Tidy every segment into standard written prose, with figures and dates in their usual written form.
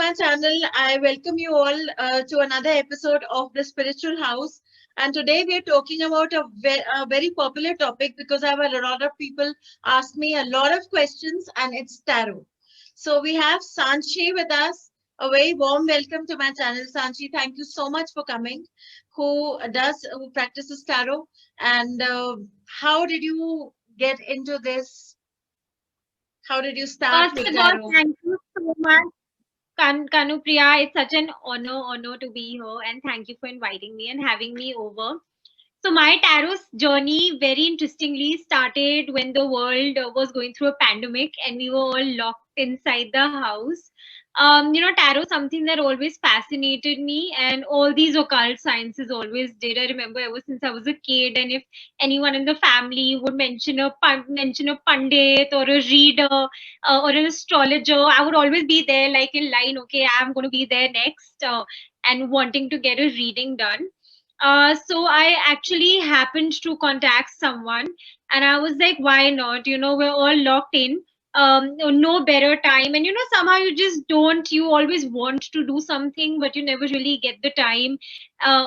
my channel. I welcome you all to another episode of The Spiritual House. And today we are talking about a very popular topic because I have a lot of people ask me a lot of questions, and it's tarot. So we have Sanchi with us. A very warm welcome to my channel, Sanchi. Thank you so much for coming. Who practices tarot, and how did you get into this? How did you start First with of all, tarot? thank you so much, Kanupriya. It's such an honor to be here, and thank you for inviting me and having me over. So my tarot journey, very interestingly, started when the world was going through a pandemic and we were all locked inside the house. Tarot something that always fascinated me, and all these occult sciences always did. I remember ever since I was a kid, and if anyone in the family would mention a pundit or a reader or an astrologer, I would always be there, like in line. Okay, I'm going to be there next, and wanting to get a reading done. So I actually happened to contact someone, and I was like, why not? We're all locked in. No better time. And somehow you always want to do something, but you never really get the time,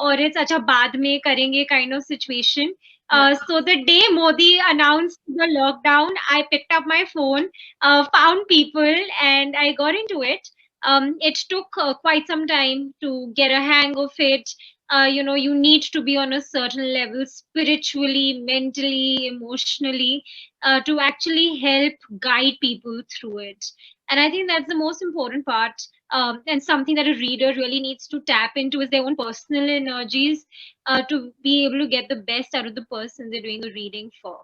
or it's such a baad mein karenge kind of situation. Yeah. So the day Modi announced the lockdown, I picked up my phone, found people, and I got into it. It took quite some time to get a hang of it. You need to be on a certain level spiritually, mentally, emotionally, to actually help guide people through it. And I think that's the most important part, and something that a reader really needs to tap into is their own personal energies, to be able to get the best out of the person they're doing a reading for.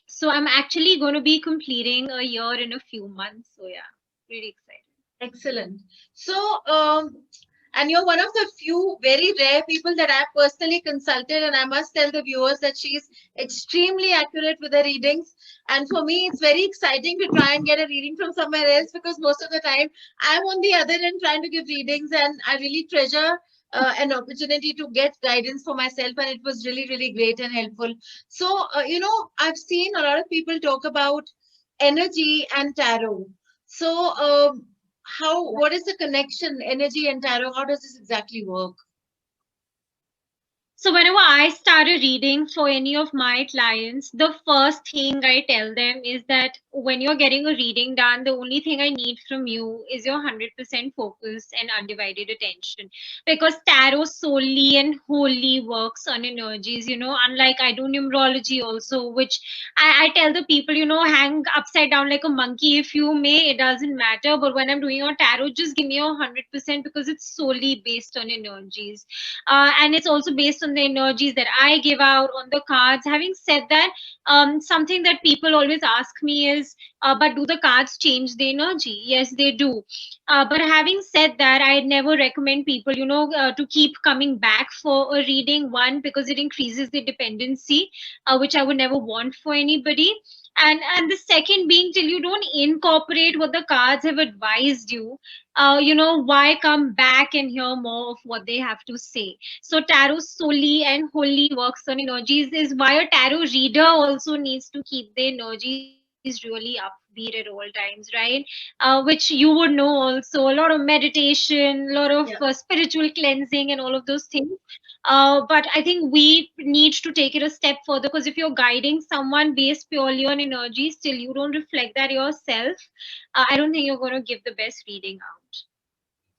So I'm actually going to be completing a year in a few months. So yeah, really excited. Excellent. So, and you're one of the few very rare people that I've personally consulted, and I must tell the viewers that she's extremely accurate with her readings. And for me, it's very exciting to try and get a reading from somewhere else because most of the time I'm on the other end trying to give readings, and I really treasure an opportunity to get guidance for myself, and it was really, really great and helpful. So, I've seen a lot of people talk about energy and tarot. So, what is the connection, energy and tarot? How does this exactly work? So whenever I start a reading for any of my clients, the first thing I tell them is that when you're getting a reading done, the only thing I need from you is your 100% focus and undivided attention. Because tarot solely and wholly works on energies, unlike I do numerology also, which I tell the people, hang upside down like a monkey if you may, it doesn't matter. But when I'm doing your tarot, just give me your 100% because it's solely based on energies, and it's also based on the energies that I give out on the cards. Having said that, something that people always ask me is, but do the cards change the energy? Yes, they do. But having said that, I never recommend people, to keep coming back for a reading. One, because it increases the dependency, which I would never want for anybody. And the second being, till you don't incorporate what the cards have advised you, why come back and hear more of what they have to say? So tarot solely and wholly works on energies, is why a tarot reader also needs to keep the energies really upbeat at all times, right? Which you would know also, a lot of meditation, a lot of Yeah. spiritual cleansing and all of those things. But I think we need to take it a step further, because if you're guiding someone based purely on energy, still you don't reflect that yourself, I don't think you're going to give the best reading out.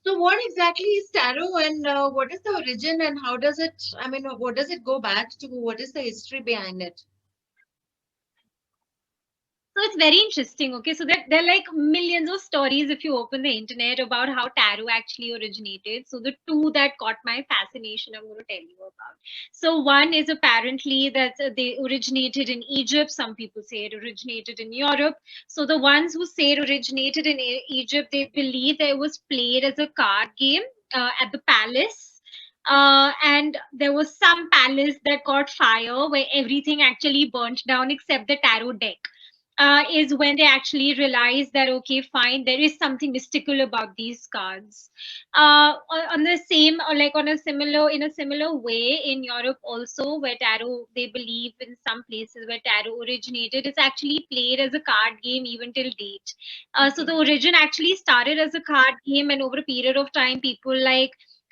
So, what exactly is tarot, and what is the origin, and how does it? I mean, what does it go back to? What is the history behind it? So it's very interesting. Okay, so there are like millions of stories if you open the internet about how tarot actually originated. So the two that caught my fascination, I'm going to tell you about. So one is apparently that they originated in Egypt. Some people say it originated in Europe. So the ones who say it originated in Egypt, they believe that it was played as a card game at the palace. And there was some palace that caught fire where everything actually burnt down except the tarot deck. is when they actually realize that, okay, fine, there is something mystical about these cards. On the same, or like on a similar, in a similar way, in Europe also, where tarot, they believe in some places where tarot originated, it's actually played as a card game even till date. So the origin actually started as a card game, and over a period of time, people like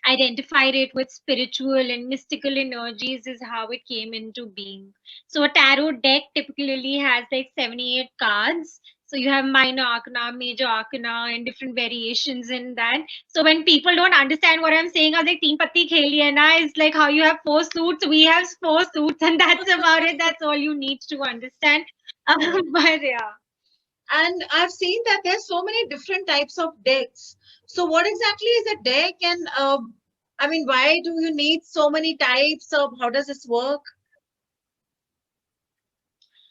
identified it with spiritual and mystical energies, is how it came into being. So a tarot deck typically has like 78 cards. So you have minor arcana, major arcana, and different variations in that. So when people don't understand what I'm saying, I was like, Teen Patti Kheli hai na, it's like how you have four suits, we have four suits, and that's about it. That's all you need to understand. But yeah. And I've seen that there's so many different types of decks. So what exactly is a deck? And I mean, why do you need so many types of, how does this work?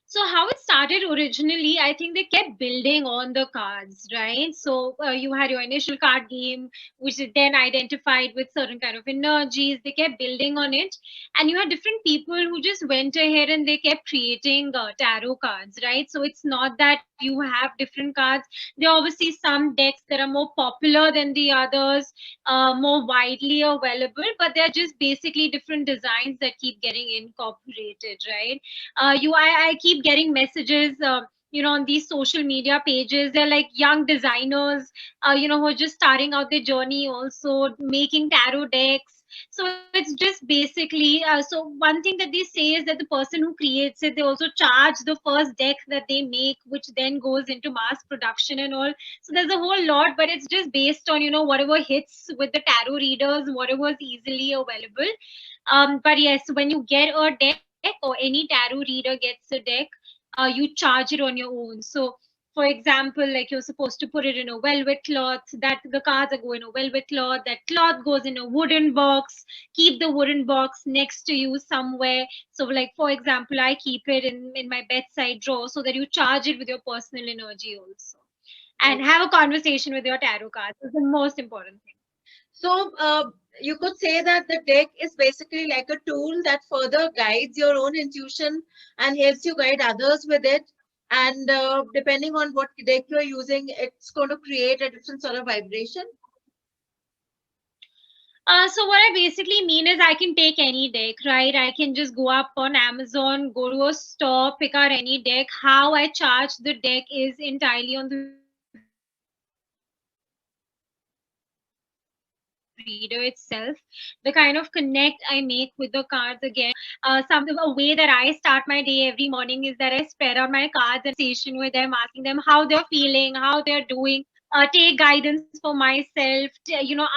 So how it started originally, I think they kept building on the cards, right? So you had your initial card game, which is then identified with certain kind of energies. They kept building on it, and you had different people who just went ahead and they kept creating tarot cards, right? So it's not that you have different cards. There are obviously some decks that are more popular than the others, more widely available, but they're just basically different designs that keep getting incorporated, right? I keep getting messages, on these social media pages. They're like young designers, who are just starting out their journey, also making tarot decks. So it's just basically, so one thing that they say is that the person who creates it, they also charge the first deck that they make, which then goes into mass production and all. So there's a whole lot, but it's just based on, whatever hits with the tarot readers, whatever is easily available. But yes, when you get a deck, or any tarot reader gets a deck, you charge it on your own. So for example, like, you're supposed to put it in a velvet cloth, that the cards are go in a velvet cloth, that cloth goes in a wooden box, keep the wooden box next to you somewhere. So like, for example, I keep it in my bedside drawer, so that you charge it with your personal energy also, and have a conversation with your tarot cards is the most important thing. So you could say that the deck is basically like a tool that further guides your own intuition and helps you guide others with it. And depending on what deck you're using, it's going to create a different sort of vibration. So what I basically mean is, I can take any deck, right? I can just go up on Amazon, go to a store, pick out any deck. How I charge the deck is entirely on the reader itself. The kind of connect I make with the cards, again, some a way that I start my day every morning is that I spread out my cards and have a conversation with them, asking them how they're feeling, how they're doing, take guidance for myself,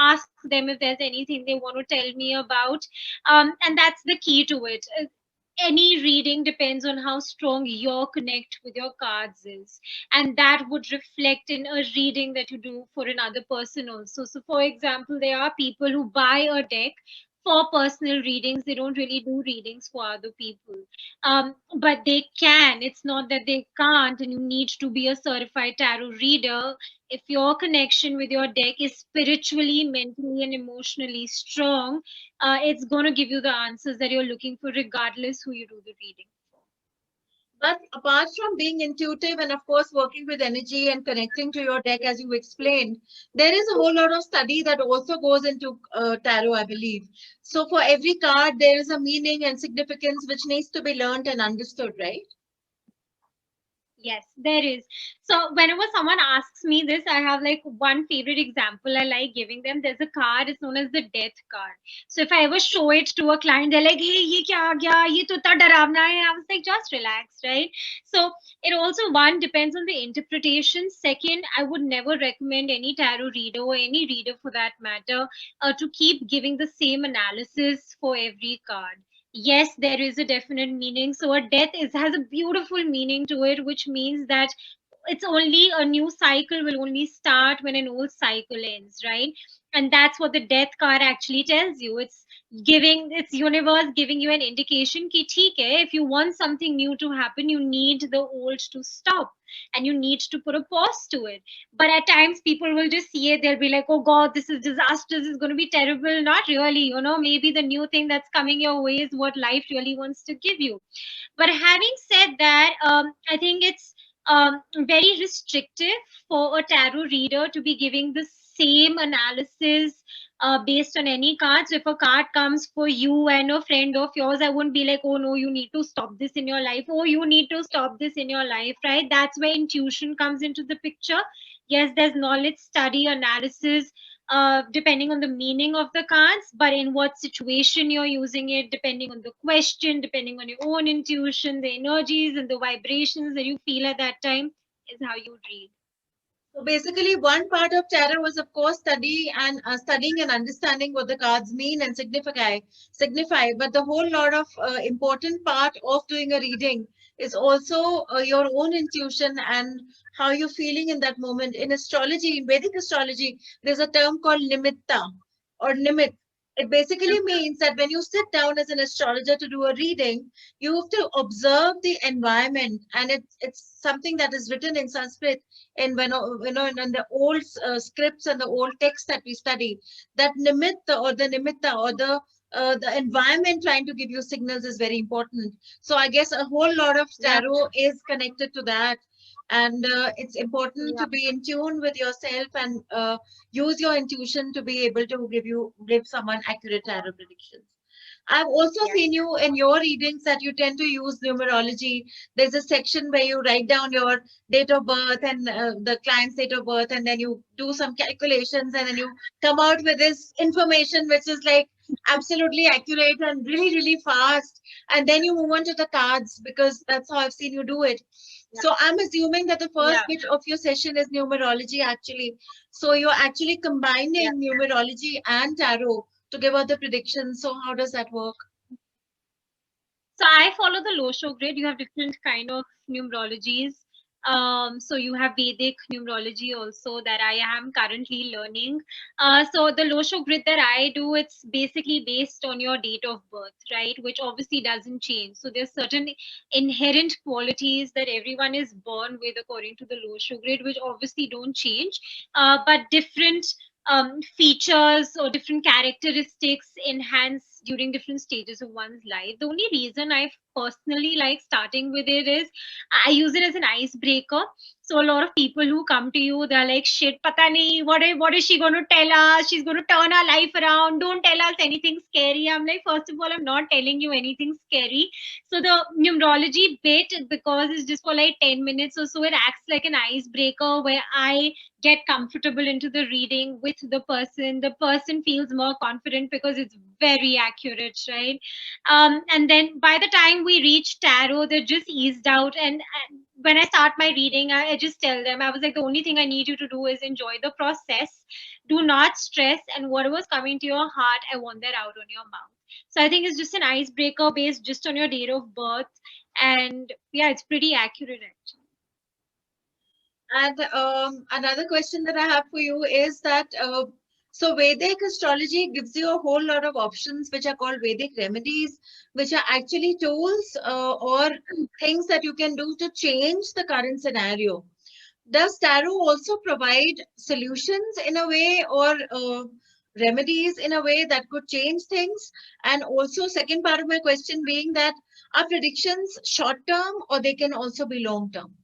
ask them if there's anything they want to tell me about. And that's the key to it. Any reading depends on how strong your connect with your cards is, and that would reflect in a reading that you do for another person also. So for example, there are people who buy a deck for personal readings. They don't really do readings for other people. But they can. It's not that they can't, and you need to be a certified tarot reader. If your connection with your deck is spiritually, mentally, and emotionally strong, it's going to give you the answers that you're looking for, regardless who you do the reading for. But apart from being intuitive and, of course, working with energy and connecting to your deck, as you explained, there is a whole lot of study that also goes into tarot, I believe. So for every card, there is a meaning and significance which needs to be learned and understood, right? Yes, there is. So whenever someone asks me this, I have like one favorite example I like giving them. There's a card, it's known as the death card. So if I ever show it to a client, they're like, "Hey, ye kya aa gaya? Ye to itna डरावना hai." I was like, just relax, right? So it also, one, depends on the interpretation. Second, I would never recommend any tarot reader, or any reader for that matter, to keep giving the same analysis for every card. Yes, there is a definite meaning. So a death is has a beautiful meaning to it, which means that it's only a new cycle will only start when an old cycle ends, right? And that's what the death card actually tells you. It's universe giving you an indication ki theek hai, if you want something new to happen, you need the old to stop, and you need to put a pause to it. But at times people will just see it, they'll be like, oh god, this is disastrous, this is going to be terrible. Not really, maybe the new thing that's coming your way is what life really wants to give you. But having said that, I think it's very restrictive for a tarot reader to be giving the same analysis based on any cards. If a card comes for you and a friend of yours, I wouldn't be like, oh no, you need to stop this in your life. Oh, you need to stop this in your life, right? That's where intuition comes into the picture. Yes, there's knowledge, study, analysis, depending on the meaning of the cards, but in what situation you're using it, depending on the question, depending on your own intuition, the energies and the vibrations that you feel at that time is how you read. So basically, one part of tarot was, of course, studying and understanding what the cards mean and signify. But the whole lot of important part of doing a reading is also your own intuition and how you're feeling in that moment. In astrology, in Vedic astrology, there's a term called nimitta or nimit. It basically means that when you sit down as an astrologer to do a reading, you have to observe the environment, and it's something that is written in Sanskrit in in the old scripts and the old texts that we study, that nimitta or the environment trying to give you signals is very important. So I guess a whole lot of tarot is connected to that, and it's important to be in tune with yourself and use your intuition to be able to give someone accurate tarot predictions. I've also seen you in your readings that you tend to use numerology. There's a section where you write down your date of birth and the client's date of birth, and then you do some calculations, and then you come out with this information which is like absolutely accurate and really, really fast. And then you move on to the cards because that's how I've seen you do it. So I'm assuming that the first bit of your session is numerology actually. So you're actually combining numerology and tarot to give out the predictions. So how does that work? So I follow the Losho grid. You have different kind of numerologies. So you have Vedic numerology also that I am currently learning. So the Losho grid that I do, it's basically based on your date of birth, right? Which obviously doesn't change. So there's certain inherent qualities that everyone is born with according to the Losho grid, which obviously don't change. But different features or different characteristics enhance during different stages of one's life. The only reason I personally like starting with it is I use it as an icebreaker. So a lot of people who come to you, they're like, shit, pata nahi, what is she going to tell us? She's going to turn our life around. Don't tell us anything scary. I'm like, first of all, I'm not telling you anything scary. So the numerology bit, because it's just for like 10 minutes or so, it acts like an icebreaker where I get comfortable into the reading with the person feels more confident because it's very accurate, right? And then by the time we reach tarot, they're just eased out, and when I start my reading, I just tell them, I was like, the only thing I need you to do is enjoy the process, do not stress, and whatever's coming to your heart, I want that out on your mouth. So I think it's just an icebreaker based just on your date of birth, and yeah, it's pretty accurate actually. And another question that I have for you is that so Vedic astrology gives you a whole lot of options which are called Vedic remedies, which are actually tools or things that you can do to change the current scenario. Does tarot also provide solutions in a way or remedies in a way that could change things? And also, second part of my question being that are predictions short term or they can also be long term?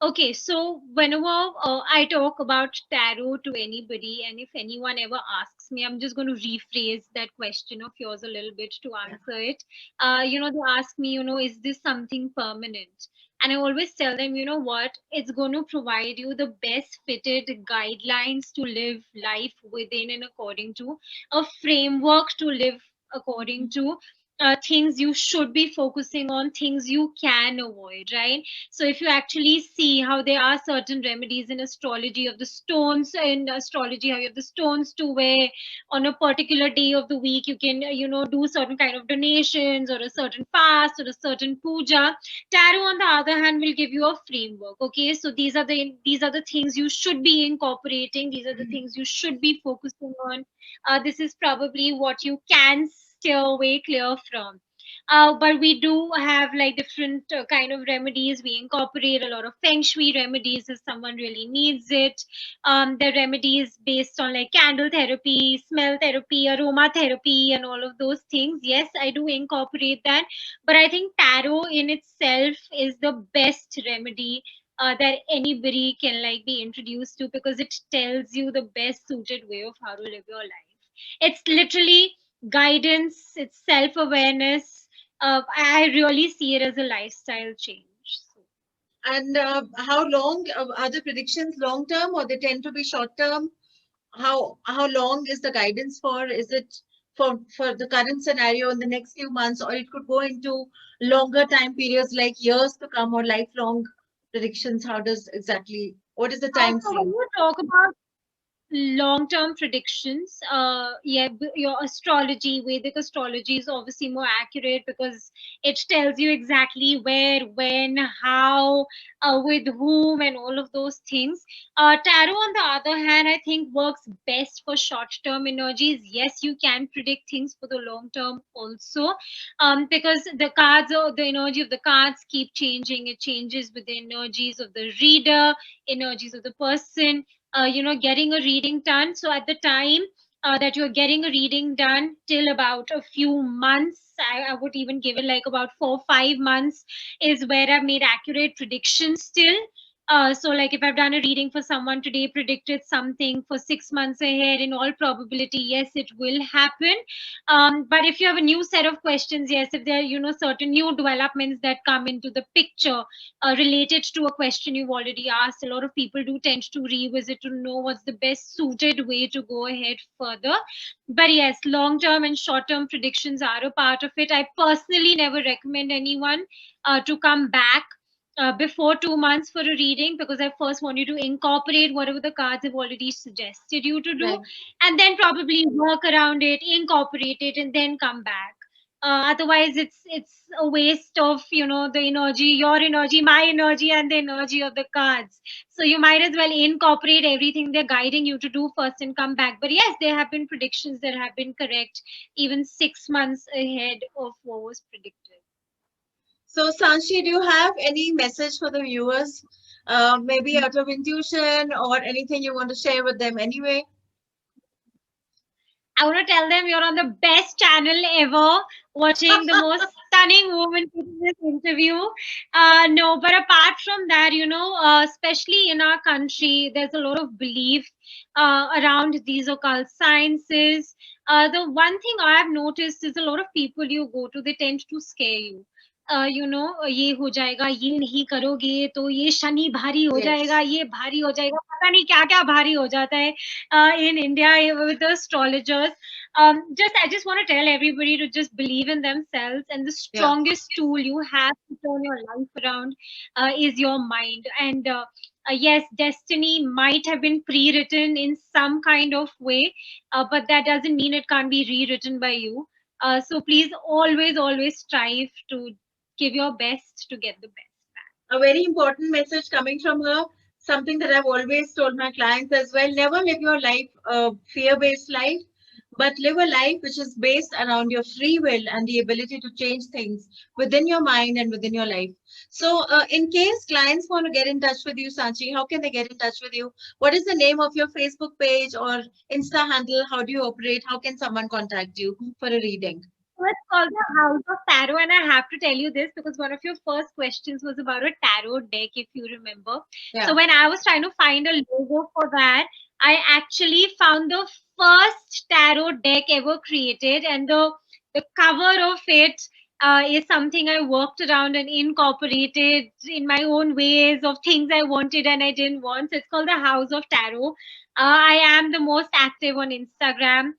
Okay, so whenever I talk about tarot to anybody, and if anyone ever asks me, I'm just going to rephrase that question of yours a little bit to answer it. They ask me, is this something permanent? And I always tell them, you know what, it's going to provide you the best fitted guidelines to live life within and according to, a framework to live according to. Things you should be focusing on, things you can avoid, right? So if you actually see how there are certain remedies in astrology of the stones, in astrology how you have the stones to wear on a particular day of the week, you can do certain kind of donations or a certain fast or a certain puja. Tarot on the other hand will give you a framework. Okay, so these are the things you should be incorporating, these are the things you should be focusing on. This is probably what you can steer away clear from. But we do have like different kind of remedies. We incorporate a lot of feng shui remedies if someone really needs it. The remedies based on like candle therapy, smell therapy, aroma therapy, and all of those things. Yes, I do incorporate that. But I think tarot in itself is the best remedy that anybody can like be introduced to, because it tells you the best suited way of how to live your life. It's literally guidance, it's self-awareness. I really see it as a lifestyle change. So, And how long are the predictions? Long term, or they tend to be short term? How long is the guidance for? Is it for the current scenario in the next few months, or it could go into longer time periods like years to come, or lifelong predictions? How does exactly, what is the time so when frame? you talk about long-term predictions, yeah, your astrology, Vedic astrology is obviously more accurate because it tells you exactly where, when, how, with whom, and all of those things. Tarot, on the other hand, I think works best for short-term energies. Yes, you can predict things for the long term also, because the cards, or the energy of the cards keep changing. It changes with the energies of the reader, energies of the person, getting a reading done. So at the time that you're getting a reading done, till about a few months, I would even give it like about 4 5 months, is where I've made accurate predictions still. So like if I've done a reading for someone today, predicted something for 6 months ahead, in all probability, yes, it will happen. But if you have a new set of questions, yes, if there are, certain new developments that come into the picture, related to a question you've already asked, a lot of people do tend to revisit to know what's the best suited way to go ahead further. But yes, long term and short term predictions are a part of it. I personally never recommend anyone to come back before 2 months for a reading, because I first want you to incorporate whatever the cards have already suggested you to do, Right. and then probably work around it, incorporate it, and then come back. Otherwise, it's a waste of the energy, your energy, my energy, and the energy of the cards. So you might as well incorporate everything they're guiding you to do first and come back. But yes, there have been predictions that have been correct even 6 months ahead of what was predicted. So, Sanshi, do you have any message for the viewers? Maybe out of intuition or anything you want to share with them anyway? I want to tell them you're on the best channel ever, watching the most stunning woman in this interview. No, but apart from that, especially in our country, there's a lot of belief around these occult sciences. The one thing I've noticed is a lot of people you go to, they tend to scare you. ये हो जाएगा, ये नहीं करोगे तो ये शनि भारी हो जाएगा, Yes. ये भारी हो जाएगा, पता नहीं क्या क्या भारी हो जाता है in India with the astrologers. Just I just want to tell everybody to just believe in themselves, and the Yeah. strongest tool you have to turn your life around is your mind. And yes, destiny might have been pre-written in some kind of way, but that doesn't mean it can't be rewritten by you. So please always strive to give your best to get the best. A very important message coming from her, something that I've always told my clients as well. Never live your life a fear-based life, but live a life which is based around your free will and the ability to change things within your mind and within your life. So, in case clients want to get in touch with you, Sanchi, how can they get in touch with you? What is the name of your Facebook page or Insta handle? How do you operate? How can someone contact you for a reading? So it's called the House of Tarot, and I have to tell you this because one of your first questions was about a tarot deck, if you remember. So Yeah. when I was trying to find a logo for that, I actually found the first tarot deck ever created, and the cover of it is something I worked around and incorporated in my own ways of things I wanted and I didn't want. So it's called the House of Tarot. I am the most active on Instagram,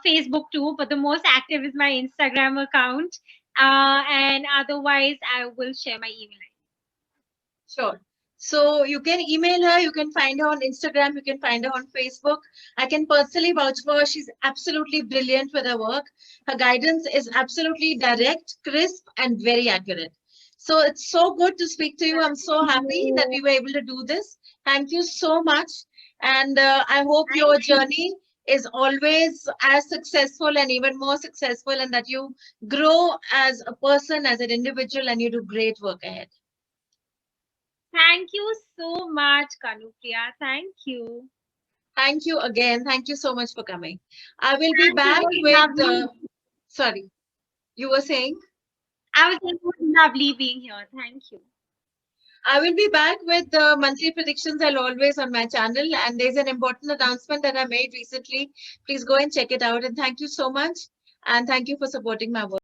Facebook too, but the most active is my Instagram account. And otherwise, I will share my email ID. Sure. So you can email her, you can find her on Instagram, you can find her on Facebook. I can personally vouch for her. She's absolutely brilliant with her work. Her guidance is absolutely direct, crisp, and very accurate. So it's so good to speak to you. I'm so happy that we were able to do this. Thank you so much. And I hope your Thank you. journey is always as successful and even more successful, and that you grow as a person, as an individual, and you do great work ahead. Thank you so much, Kanupriya. Thank you. Thank you again. Thank you so much for coming. I will be Thank back you. with, Lovely. sorry, you were saying? I was saying it was lovely being here. Thank you. I will be back with the monthly predictions as always on my channel. And there's an important announcement that I made recently. Please go and check it out. And thank you so much. And thank you for supporting my work.